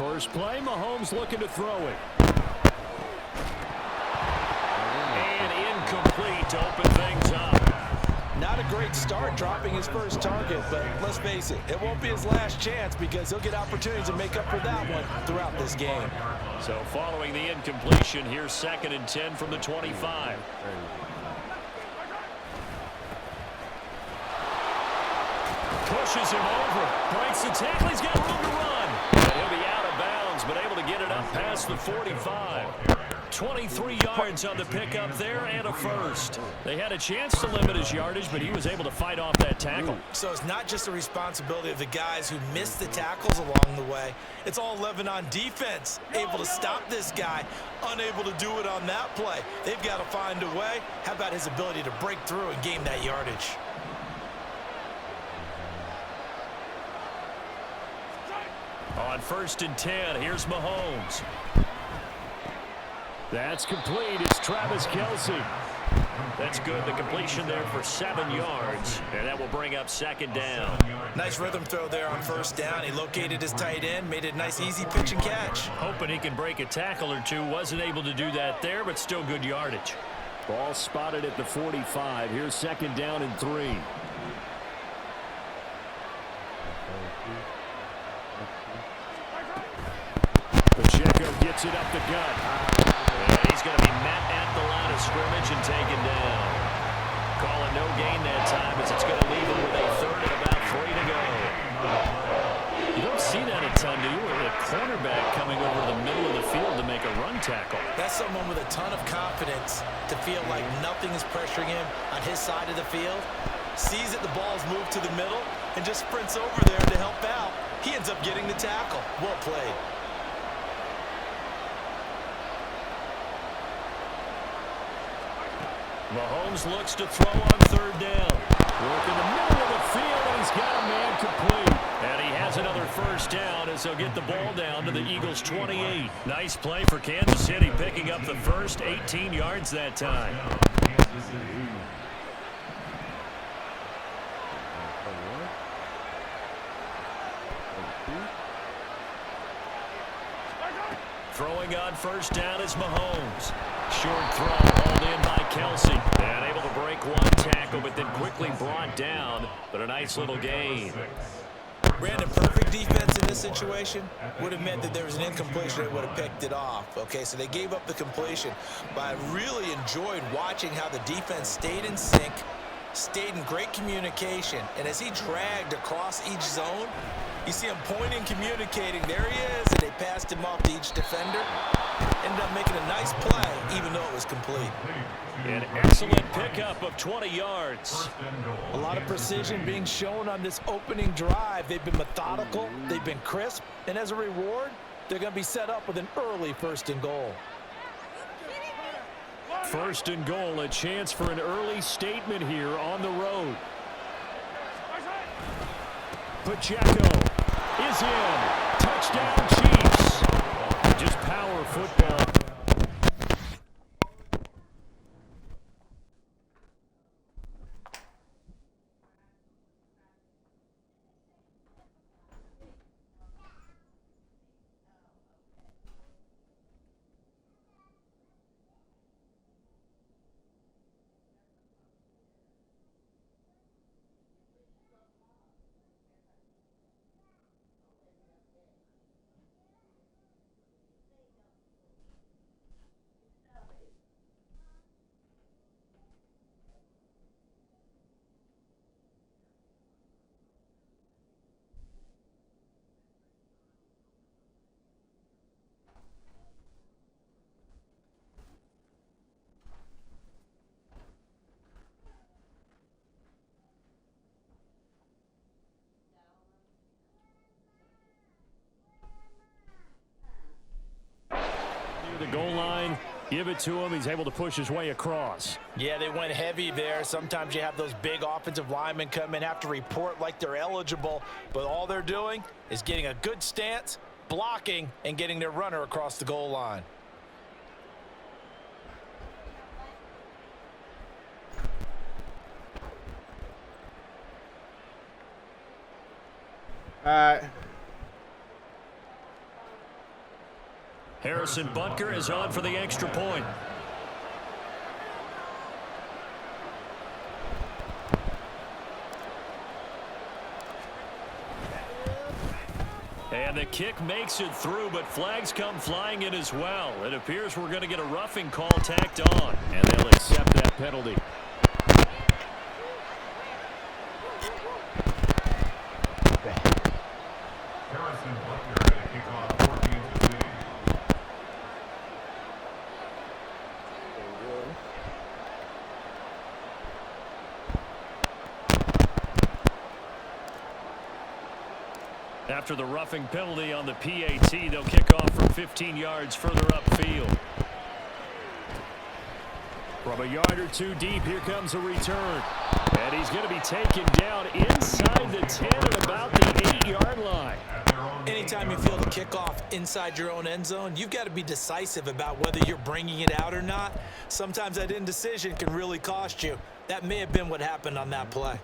First play, Mahomes looking to throw it. And incomplete to open things up. Not a great start dropping his first target, but let's face it, it won't be his last chance because he'll get opportunities to make up for that one throughout this game. So following the incompletion, here's 2nd and 10 from the 25. Pushes him over, breaks the tackle, he's got room to run. And he'll be out of bounds, but able to get it up past the 45. 23 yards on the pickup there and a first. They had a chance to limit his yardage, but he was able to fight off that tackle. So it's not just the responsibility of the guys who missed the tackles along the way. It's all 11 on defense, able to stop this guy, unable to do it on that play. They've got to find a way. How about his ability to break through and gain that yardage? On 1st and 10, here's Mahomes. That's complete. It's Travis Kelce. That's good. The completion there for 7 yards. And that will bring up 2nd down. Nice rhythm throw there on 1st down. He located his tight end, made it a nice, easy pitch and catch. Hoping he can break a tackle or two. Wasn't able to do that there, but still good yardage. Ball spotted at the 45. Here's 2nd down and 3. Pacheco gets it up the gut. And he's going to be met at the line of scrimmage and taken down. Calling no gain that time as it's going to leave him with a 3rd and about 3 to go. You don't see that a ton, do you? With a cornerback coming over to the middle of the field to make a run tackle. That's someone with a ton of confidence to feel like nothing is pressuring him on his side of the field. Sees that the ball's moved to the middle and just sprints over there to help out. He ends up getting the tackle. Well played. Mahomes looks to throw on 3rd down. Work in the middle of the field, and he's got a man complete. And he has another 1st down as he'll get the ball down to the Eagles' 28. Nice play for Kansas City, picking up the first 18 yards that time. Throwing on 1st down is Mahomes. Short throw, hauled in by Kelce. And able to break one tackle, but then quickly brought down. But a nice little gain. Brandon, perfect defense in this situation would have meant that there was an incompletion that would have picked it off. Okay, so they gave up the completion. But I really enjoyed watching how the defense stayed in sync, stayed in great communication. And as he dragged across each zone, you see him pointing, communicating. There he is, and they passed him off to each defender. Ended up making a nice play, even though it was complete. An excellent pickup of 20 yards. A lot of precision being shown on this opening drive. They've been methodical, they've been crisp, and as a reward, they're going to be set up with an early 1st and goal. 1st and goal, a chance for an early statement here on the road. Pacheco is in. Touchdown, Chiefs. Just power football. The goal line, give it to him. He's able to push his way across. Yeah, they went heavy there. Sometimes you have those big offensive linemen come in, have to report like they're eligible, but all they're doing is getting a good stance, blocking, and getting their runner across the goal line. All right. Harrison Butker is on for the extra point. And the kick makes it through, but flags come flying in as well. It appears we're going to get a roughing call tacked on, and they'll accept that penalty. Harrison Butker to kick off 14-2. After the roughing penalty on the PAT, they'll kick off from 15 yards further upfield. From a yard or two deep, here comes a return. And he's going to be taken down inside the 10 at about the 8-yard line. Anytime you feel the kickoff inside your own end zone, you've got to be decisive about whether you're bringing it out or not. Sometimes that indecision can really cost you. That may have been what happened on that play.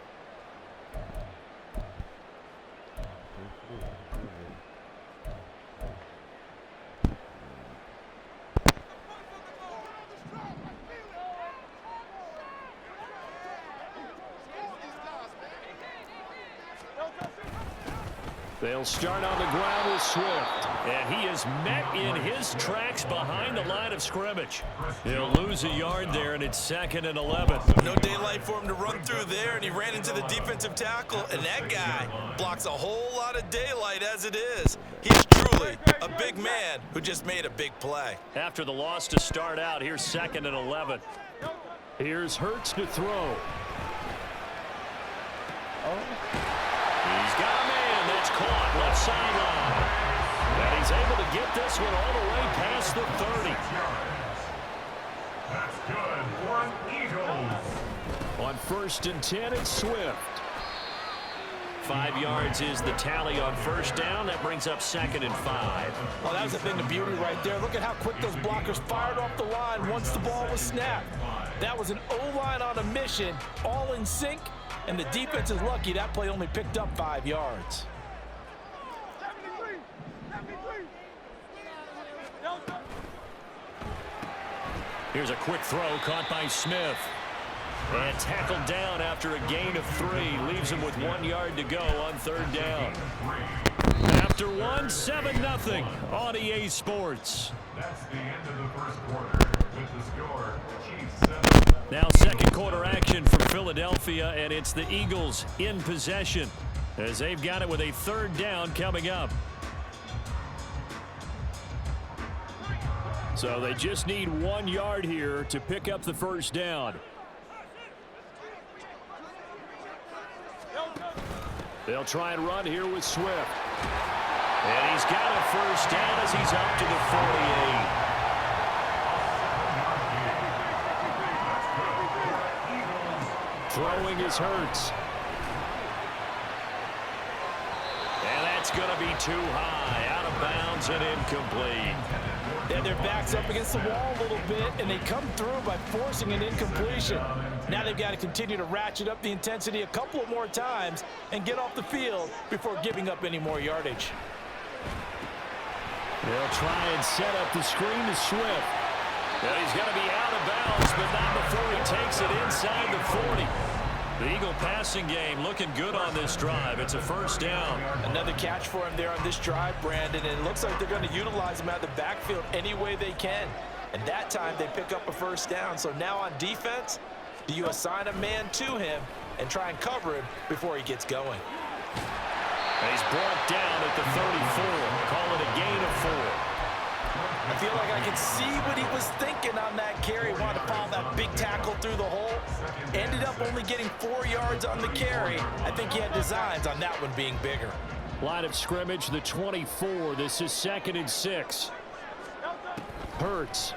They'll start on the ground with Swift. And he is met in his tracks behind the line of scrimmage. He'll lose a yard there, and it's 2nd and 11. No daylight for him to run through there, and he ran into the defensive tackle, and that guy blocks a whole lot of daylight as it is. He's truly a big man who just made a big play. After the loss to start out, here's 2nd and 11. Here's Hurts to throw. He's got a man that's caught left sideline. And he's able to get this one all the way past the 30. That's good for an Eagles. On 1st and 10, it's Swift. 5 yards is the tally on 1st down. That brings up 2nd and 5. Well, that was a thing of beauty right there. Look at how quick those blockers fired off the line once the ball was snapped. That was an O-line on a mission, all in sync, and the defense is lucky that play only picked up 5 yards. Here's a quick throw caught by Smith. And tackled down after a gain of 3. Leaves him with 1 yard to go on 3rd down. After 1, 7-0 on EA Sports. That's the end of the first quarter with the score Chiefs 7. Now 2nd quarter action for Philadelphia, and it's the Eagles in possession as they've got it with a 3rd down coming up. So they just need 1 yard here to pick up the 1st down. They'll try and run here with Swift. And he's got a 1st down as he's up to the 48. Throwing is Hurts. And that's going to be too high, out of bounds and incomplete. And their back's up against the wall a little bit, and they come through by forcing an incompletion. Now they've got to continue to ratchet up the intensity a couple of more times and get off the field before giving up any more yardage. They'll try and set up the screen to Swift. And he's going to be out of bounds, but not before he takes it inside the 40. The Eagle passing game looking good on this drive. It's a 1st down. Another catch for him there on this drive, Brandon, and it looks like they're going to utilize him out of the backfield any way they can. And that time they pick up a 1st down. So now on defense, do you assign a man to him and try and cover him before he gets going? And he's brought down at the 34. Call it a gain of 4. I feel like I can see what he was thinking on that carry. Wanted to follow that big tackle through the hole. Ended up only getting 4 yards on the carry. I think he had designs on that one being bigger. Line of scrimmage, the 24. This is 2nd and 6. Hurts.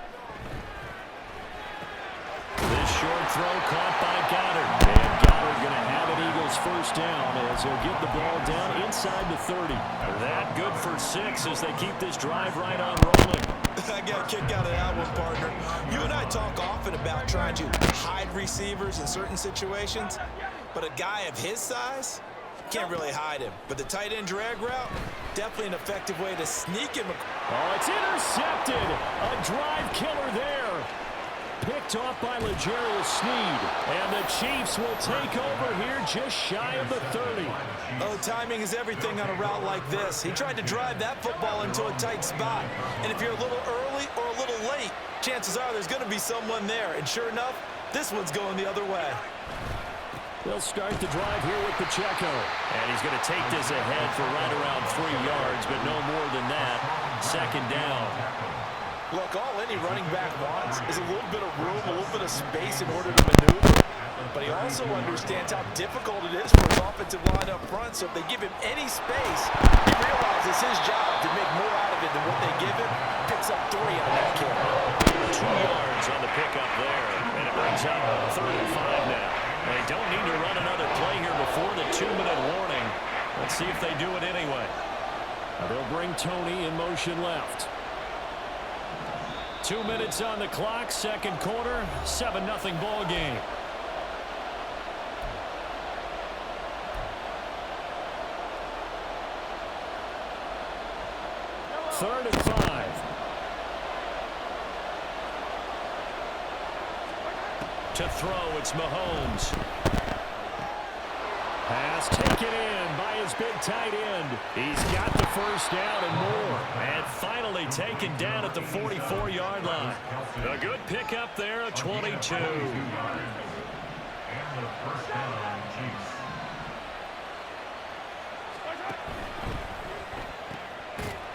This short throw caught by Goddard. And Goddard going to have an Eagles 1st down as he'll get the ball down inside the 30. That good for 6 as they keep this drive right on rolling. I got a kick out of that one, partner. You and I talk often about trying to hide receivers in certain situations, but a guy of his size, Can't really hide him. But the tight end drag route, definitely an effective way to sneak him. Oh, it's intercepted. A drive killer there. Picked off by L'Jarius Sneed. And the Chiefs will take over here just shy of the 30. Oh, timing is everything on a route like this. He tried to drive that football into a tight spot. And if you're a little early or a little late, chances are there's going to be someone there. And sure enough, this one's going the other way. They'll start the drive here with Pacheco. And he's going to take this ahead for right around 3 yards, but no more than that. Second down. Look, all any running back wants is a little bit of room, a little bit of space in order to maneuver. But he also understands how difficult it is for his offensive line up front. So if they give him any space, he realizes his job to make more out of it than what they give him. Picks up 3 on that carry. 2 yards on the pickup there. And it brings up 3rd and 5 now. They don't need to run another play here before the 2-minute warning. Let's see if they do it anyway. They'll bring Tony in motion left. 2 minutes on the clock, second quarter, 7-0 ball game. Third and 5. To throw, it's Mahomes. Pass taken in by his big tight end. He's got the first down and more. And finally taken down at the 44-yard line. A good pickup there, a 22. And the first down, Chiefs.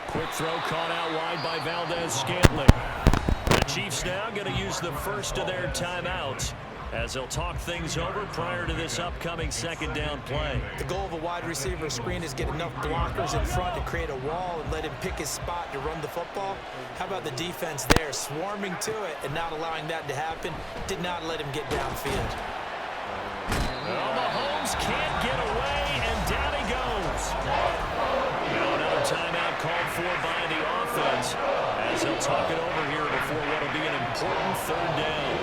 Quick throw caught out wide by Valdez-Scantling. The Chiefs now going to use the first of their timeouts as they'll talk things over prior to this upcoming second down play. The goal of a wide receiver screen is get enough blockers in front to create a wall and let him pick his spot to run the football. How about the defense there, swarming to it and not allowing that to happen? Did not let him get downfield. Well, Mahomes can't get away, and down he goes. Now another timeout called for by the offense as they'll talk it over here before what will be an important third down.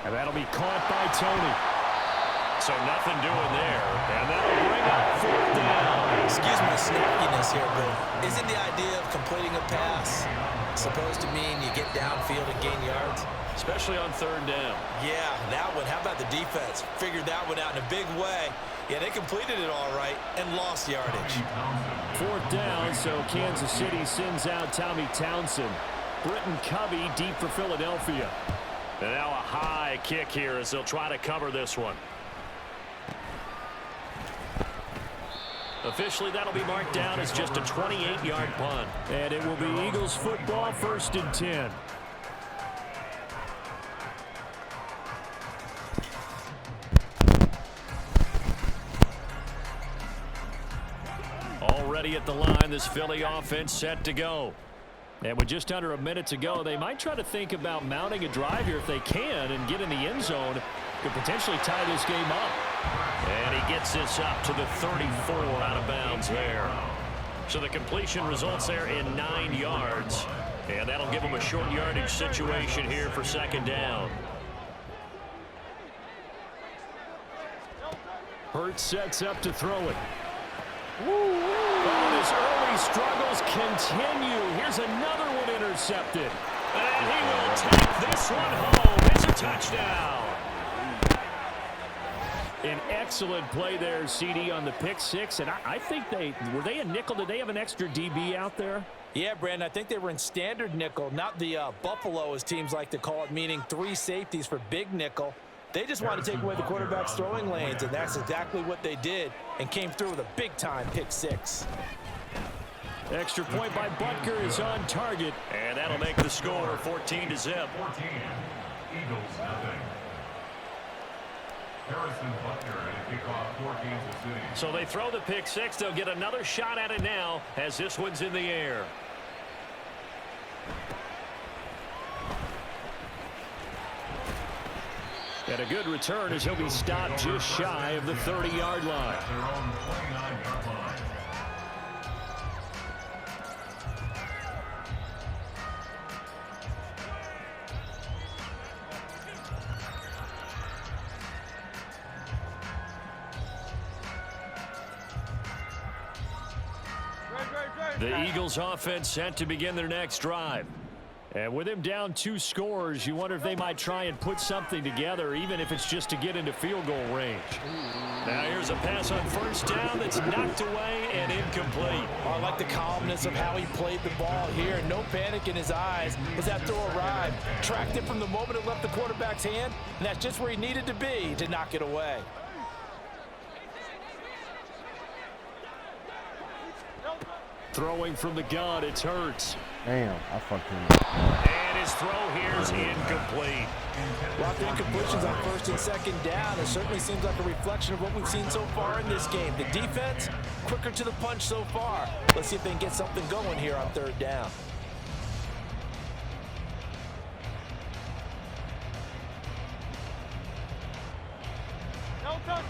And that'll be caught by Tony. So nothing doing there. And that'll bring up 4th down. Excuse my snarkiness here, but isn't the idea of completing a pass supposed to mean you get downfield and gain yards? Especially on 3rd down. Yeah, that one. How about the defense? Figured that one out in a big way. Yeah, they completed it all right and lost yardage. 4th down, so Kansas City sends out Tommy Townsend. Britton Covey deep for Philadelphia. And now a high kick here as they'll try to cover this one. Officially, that'll be marked down as just a 28-yard punt. And it will be Eagles football, 1st and 10. Already at the line, this Philly offense set to go. And with just under a minute to go, they might try to think about mounting a drive here if they can and get in the end zone. Could potentially tie this game up. And he gets this up to the 34 out of bounds there. So the completion results there in 9 yards. And that'll give them a short yardage situation here for second down. Hurts sets up to throw it. Oh, his early struggles continue. Here's another one intercepted. And he will take this one home. It's a touchdown. An excellent play there, CD, on the pick six. And I think were they a nickel? Did they have an extra DB out there? Yeah, Brandon, I think they were in standard nickel, not the Buffalo, as teams like to call it, meaning 3 safeties for big nickel. They just wanted to take away the quarterback's throwing lanes, and that's exactly what they did and came through with a big-time pick six. Extra point by Butker is on target, and that'll make the score 14-0. 14. Eagles, nothing. Harrison Butker at kickoff for Kansas City. So they throw the pick six. They'll get another shot at it now as this one's in the air. And a good return as he'll be stopped just shy of the 30-yard line. At their own 29-yard line. The Eagles offense set to begin their next drive. And with him down 2 scores, you wonder if they might try and put something together, even if it's just to get into field goal range. Now here's a pass on first down that's knocked away and incomplete. I like the calmness of how he played the ball here. No panic in his eyes as that throw arrived. Tracked it from the moment it left the quarterback's hand, and that's just where he needed to be to knock it away. Throwing from the gun, it's Hurts. Damn, I fucked him. And his throw here is incomplete. Lots of incompletions on first and second down. It certainly seems like a reflection of what we've seen so far in this game. The defense, quicker to the punch so far. Let's see if they can get something going here on third down.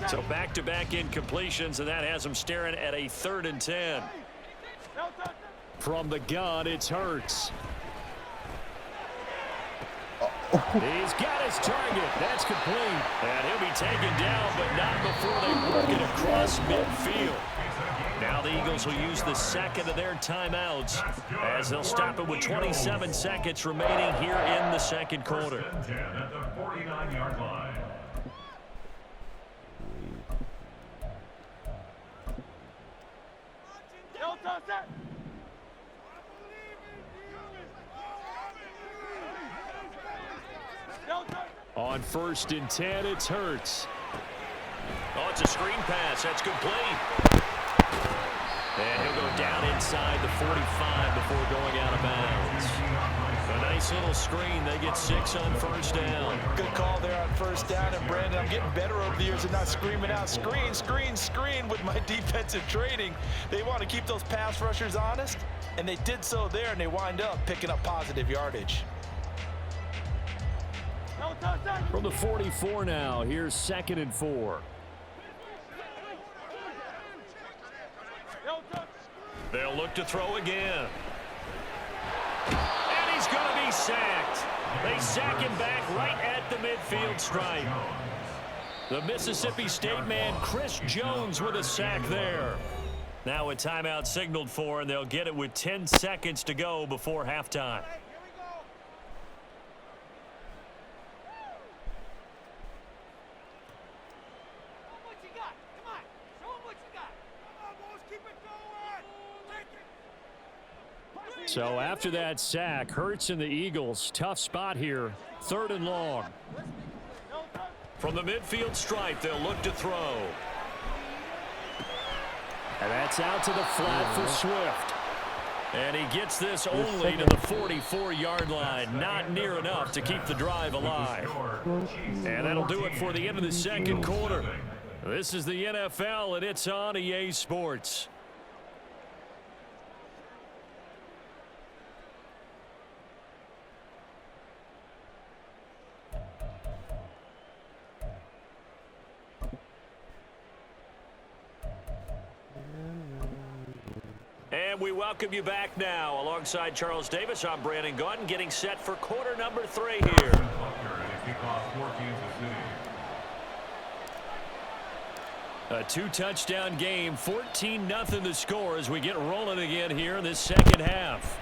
So back-to-back incompletions, and that has him staring at a 3rd and 10. From the gun, it's Hurts. He's got his target. That's complete. And he'll be taken down, but not before they work it across midfield. Now the Eagles will use the second of their timeouts as they'll stop it with 27 seconds remaining here in the second quarter. At the 49-yard line. On 1st and 10, it's Hurts. Oh, it's a screen pass. That's complete. And he'll go down inside the 45 before going out of bounds. A nice little screen. They get 6 on first down. Good call there on first down. And, Brandon, I'm getting better over the years and not screaming out, screen, screen, screen with my defensive training. They want to keep those pass rushers honest, and they did so there, and they wind up picking up positive yardage. From the 44 now, here's 2nd and 4. They'll look to throw again. And he's going to be sacked. They sack him back right at the midfield stripe. The Mississippi State man, Chris Jones, with a sack there. Now a timeout signaled for, and they'll get it with 10 seconds to go before halftime. So after that sack, Hurts and the Eagles, tough spot here, 3rd and long. From the midfield stripe, they'll look to throw. And that's out to the flat for Swift. And he gets this only to the 44-yard line. Not near enough to keep the drive alive. And that'll do it for the end of the second quarter. This is the NFL, and it's on EA Sports. And we welcome you back now. Alongside Charles Davis, I'm Brandon Gaudin, getting set for quarter number 3 here. A 2-touchdown game, 14-0 the score as we get rolling again here in this second half.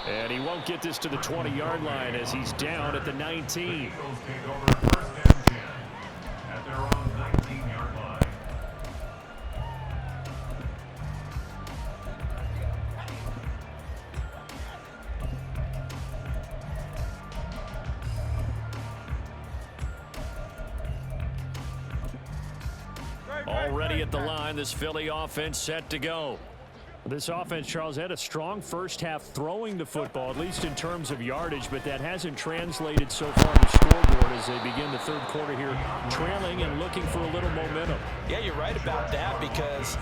And he won't get this to the 20-yard line as he's down at the 19. Already at the line, this Philly offense set to go. This offense, Charles, had a strong first half throwing the football, at least in terms of yardage, but that hasn't translated so far to scoreboard as they begin the third quarter here, trailing and looking for a little momentum. Yeah, you're right about that because,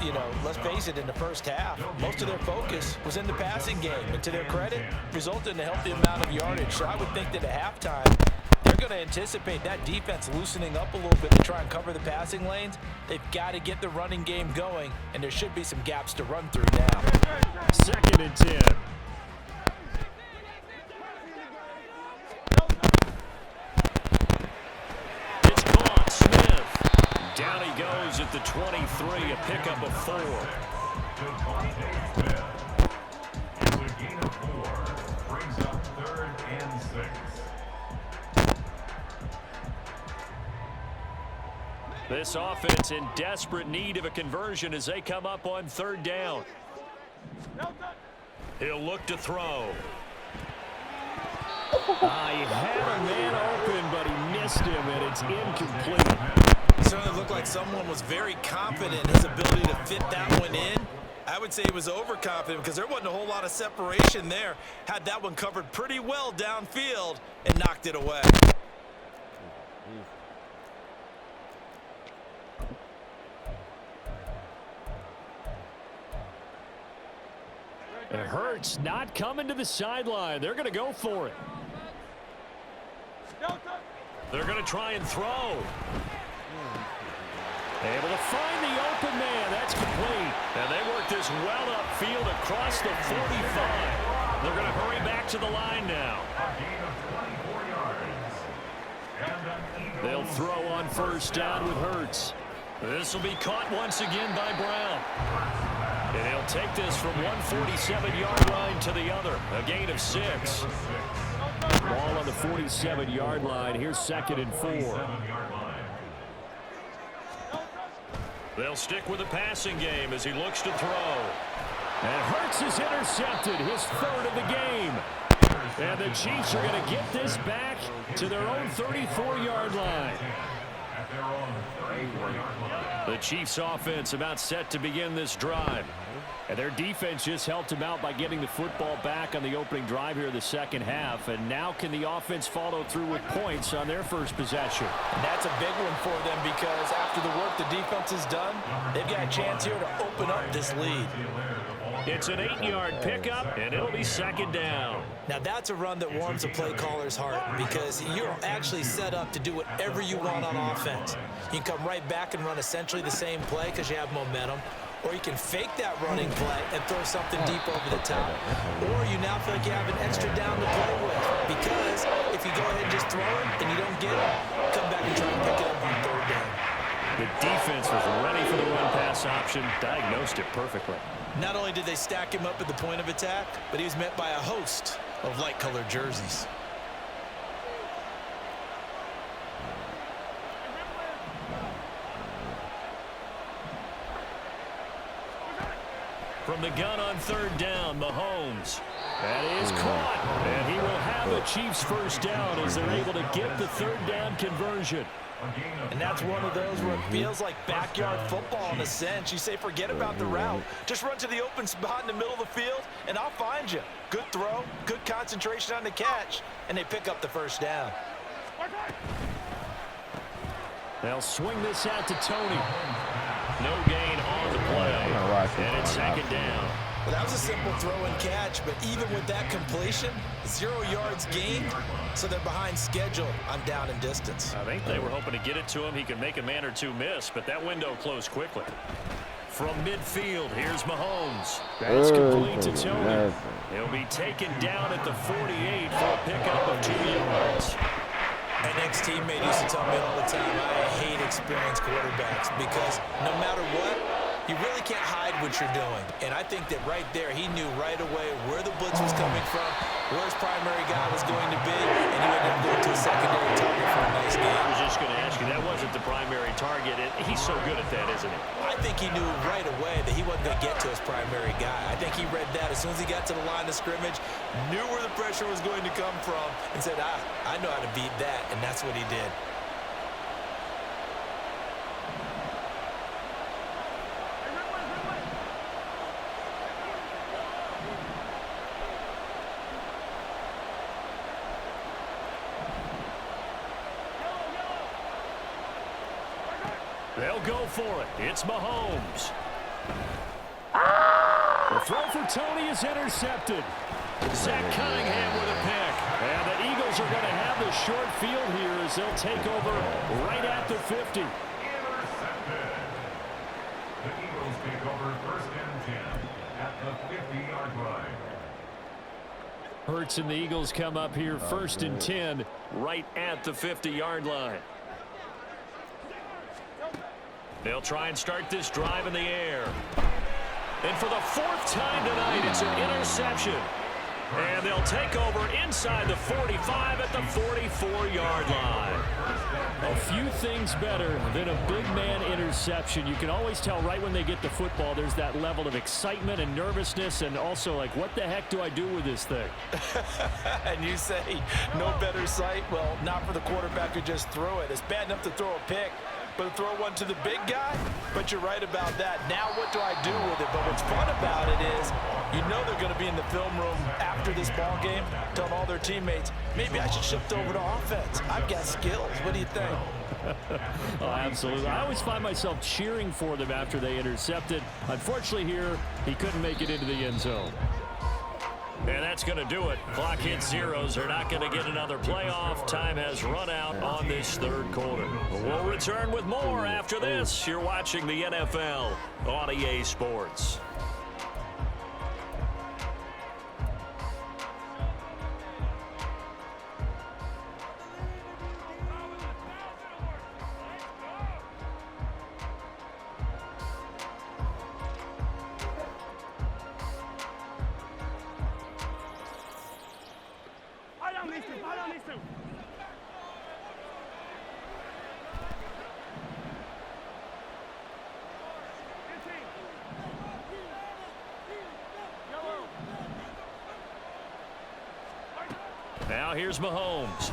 let's face it, in the first half, most of their focus was in the passing game. And to their credit, resulted in a healthy amount of yardage. So I would think that at halftime, they're going to anticipate that defense loosening up a little bit to try and cover the passing lanes. They've got to get the running game going, and there should be some gaps to run through now. 2nd and 10. It's caught. Smith. Down he goes at the 23, a pickup of 4. It's a gain of 4. Brings up 3rd and 6. This offense in desperate need of a conversion as they come up on 3rd down. He'll look to throw. He had a man open, but he missed him, and it's incomplete. It certainly looked like someone was very confident in his ability to fit that one in. I would say he was overconfident because there wasn't a whole lot of separation there. Had that one covered pretty well downfield and knocked it away. It hurts not coming to the sideline. They're going to go for it. They're going to try and throw. Able to find the open man. That's complete. And they work this well upfield across the 45. They're going to hurry back to the line now. They'll throw on 1st down with Hurts. This will be caught once again by Brown. And he'll take this from 147-yard line to the other. A gain of 6. Ball on the 47-yard line. Here's 2nd and 4. They'll stick with the passing game as he looks to throw. And Hurts is intercepted, his 3rd of the game. And the Chiefs are going to get this back to their own 34-yard line. The Chiefs offense about set to begin this drive. And their defense just helped them out by getting the football back on the opening drive here in the 2nd half. And now can the offense follow through with points on their first possession? And that's a big one for them because after the work the defense has done, they've got a chance here to open up this lead. It's an 8-yard pickup, and it'll be 2nd down. Now that's a run that warms a play caller's heart because you're actually set up to do whatever you want on offense. You can come right back and run essentially the same play because you have momentum. Or you can fake that running play and throw something deep over the top. Or you now feel like you have an extra down to play with. Because if you go ahead and just throw it and you don't get it, come back and try and pick it up on 3rd down. The defense was ready for the run-pass option, diagnosed it perfectly. Not only did they stack him up at the point of attack, but he was met by a host of light-colored jerseys. From the gun on 3rd down, Mahomes. That is caught, and he will have the Chiefs 1st down as they're able to get the 3rd down conversion. And that's one of those where it feels like backyard football in a sense. You say, forget about the route. Just run to the open spot in the middle of the field, and I'll find you. Good throw, good concentration on the catch, and they pick up the 1st down. They'll swing this out to Tony. No gain on the play. And it's 2nd down. Well, that was a simple throw and catch, but even with that completion, 0 yards gained, so they're behind schedule on down and distance. I think they were hoping to get it to him. He could make a man or two miss, but that window closed quickly. From midfield, here's Mahomes. That's complete to Tony. He'll be taken down at the 48 for a pickup of 2 yards. An ex-teammate used to tell me all the time, I hate experienced quarterbacks because no matter what, you really can't hide what you're doing. And I think that right there, he knew right away where the blitz was coming from, where his primary guy was going to be, and he ended up going to a secondary target for a nice game. I was just going to ask you, that wasn't the primary target. He's so good at that, isn't he? I think he knew right away that he wasn't going to get to his primary guy. I think he read that as soon as he got to the line of scrimmage, knew where the pressure was going to come from, and said, I know how to beat that, and that's what he did. They'll go for it. It's Mahomes. The throw for Tony is intercepted. Zach Cunningham with a pick. And the Eagles are going to have the short field here as they'll take over right at the 50. Intercepted. The Eagles take over 1st and 10 at the 50-yard line. Hurts and the Eagles come up here 1st and 10 right at the 50-yard line. They'll try and start this drive in the air. And for the fourth time tonight, it's an interception. And they'll take over inside the 45 at the 44-yard line. A few things better than a big man interception. You can always tell right when they get the football, there's that level of excitement and nervousness, and also like, what the heck do I do with this thing? And you say no better sight? Well, not for the quarterback who just threw it. It's bad enough to throw a pick, but to throw one to the big guy? But you're right about that. Now what do I do with it? But what's fun about it is you know they're going to be in the film room after this ball game telling all their teammates, maybe I should shift over to offense. I've got skills. What do you think? Oh, absolutely. I always find myself cheering for them after they intercepted. Unfortunately here, he couldn't make it into the end zone. And that's going to do it. Clock hits zeros. They're not going to get another playoff. Time has run out on this third quarter. We'll return with more after this. You're watching the NFL on EA Sports. Now here's Mahomes.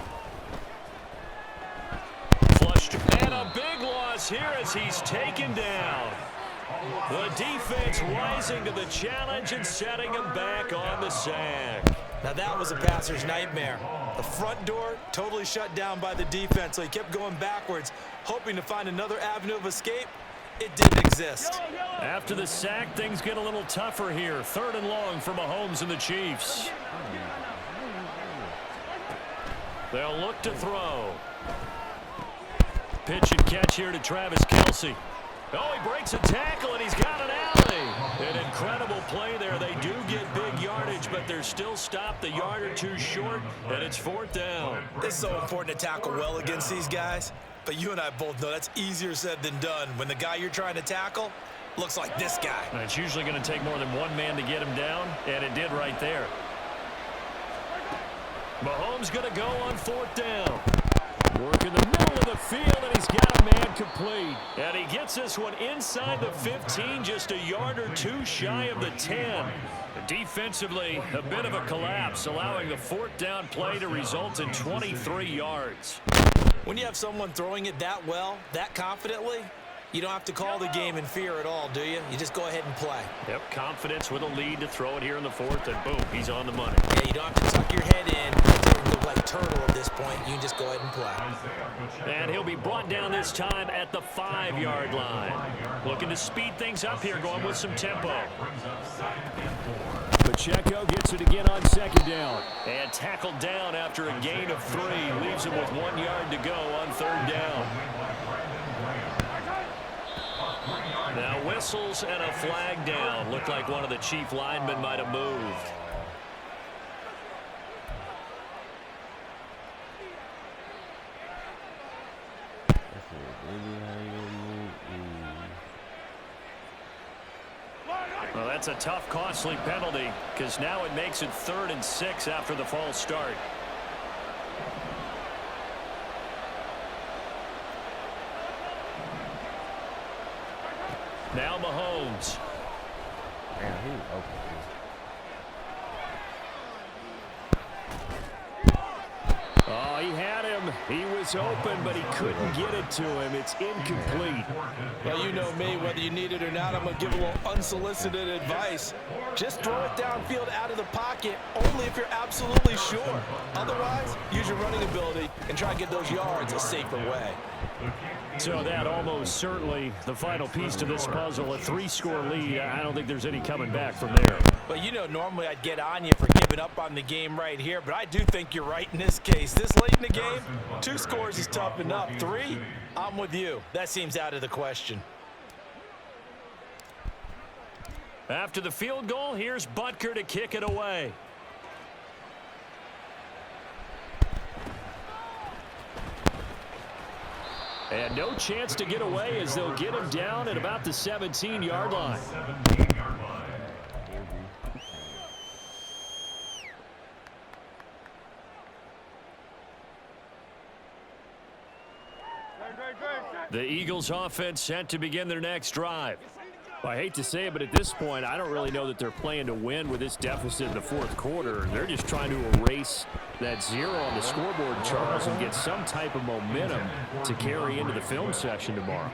Flushed. And a big loss here as he's taken down. The defense rising to the challenge and setting him back on the sack. Now that was a passer's nightmare. The front door totally shut down by the defense, so he kept going backwards, hoping to find another avenue of escape. It didn't exist. After the sack, things get a little tougher here. 3rd and long for Mahomes and the Chiefs. They'll look to throw. Pitch and catch here to Travis Kelce. Oh, he breaks a tackle, and he's got an alley. An incredible play there. They do get big yardage, but they're still stopped a yard or two short, and it's 4th down. It's so important to tackle well against these guys, but you and I both know that's easier said than done when the guy you're trying to tackle looks like this guy. And it's usually going to take more than one man to get him down, and it did right there. Mahomes going to go on 4th down. Work in the middle of the field, and he's got a man complete. And he gets this one inside the 15, just a yard or two shy of the 10. Defensively, a bit of a collapse, allowing the 4th down play to result in 23 yards. When you have someone throwing it that well, that confidently, you don't have to call the game in fear at all, do you? You just go ahead and play. Yep, confidence with a lead to throw it here in the 4th, and boom, he's on the money. Yeah, you don't have to tuck your head in and look like turtle at this point. You can just go ahead and play. And he'll be brought down this time at the 5-yard line. Looking to speed things up here, going with some tempo. Pacheco gets it again on 2nd down. And tackled down after a gain of 3. Leaves him with 1 yard to go on 3rd down. Now whistles and a flag down. Looked like one of the chief linemen might have moved. Well, that's a tough, costly penalty because now it makes it 3rd and 6 after the false start. Now Mahomes. Oh, he had him. He was open, but he couldn't get it to him. It's incomplete. Well, you know me. Whether you need it or not, I'm going to give a little unsolicited advice. Just throw it downfield out of the pocket only if you're absolutely sure. Otherwise, use your running ability and try and get those yards a safer way. So that almost certainly the final piece to this puzzle, a 3-score lead. I don't think there's any coming back from there. But you know, normally I'd get on you for giving up on the game right here, but I do think you're right in this case. This late in the game, 2 scores is tough enough. 3, I'm with you. That seems out of the question. After the field goal, here's Butker to kick it away. And no chance to get away as they'll get him down at about the 17-yard line. 17-yard line. The Eagles offense set to begin their next drive. Well, I hate to say it, but at this point, I don't really know that they're playing to win with this deficit in the fourth quarter. They're just trying to erase that 0 on the scoreboard, Charles, and get some type of momentum to carry into the film session tomorrow.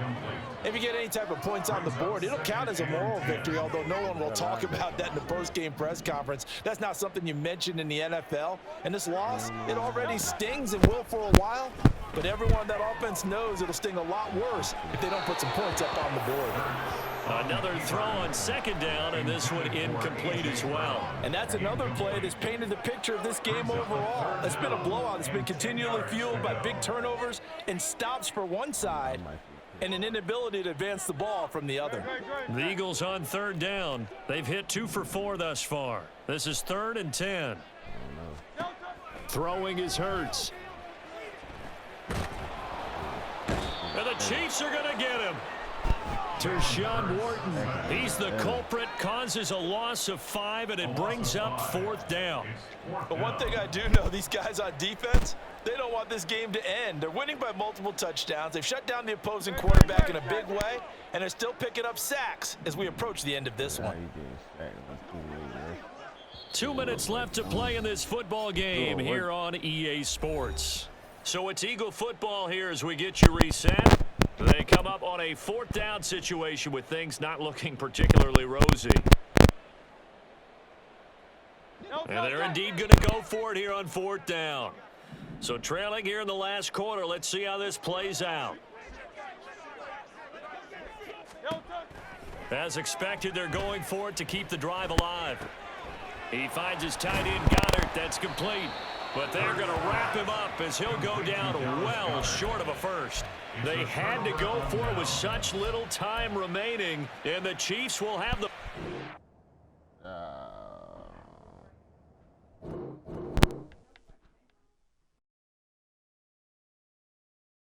If you get any type of points on the board, it'll count as a moral victory, although no one will talk about that in the post-game press conference. That's not something you mentioned in the NFL. And this loss, it already stings and will for a while. But everyone on that offense knows it'll sting a lot worse if they don't put some points up on the board. Another throw on second down, and this one incomplete as well. And that's another play that's painted the picture of this game overall. It's been a blowout. It's been continually fueled by big turnovers and stops for one side and an inability to advance the ball from the other. The Eagles on third down. They've hit 2 for 4 thus far. This is 3rd and 10. Throwing is Hurts. And the Chiefs are going to get him. Tershawn Wharton, he's the culprit, causes a loss of 5, and it brings up 4th down. But one thing I do know, these guys on defense, they don't want this game to end. They're winning by multiple touchdowns. They've shut down the opposing quarterback in a big way, and they're still picking up sacks as we approach the end of this one. 2 minutes left to play in this football game here on EA Sports. So it's Eagle football here as we get you reset. They come up on a 4th down situation with things not looking particularly rosy. And they're indeed going to go for it here on 4th down. So trailing here in the last quarter, let's see how this plays out. As expected, they're going for it to keep the drive alive. He finds his tight end, Goddard. That's complete. But they're going to wrap him up as he'll go down well short of a first. They had to go for it with such little time remaining, and the Chiefs will have the...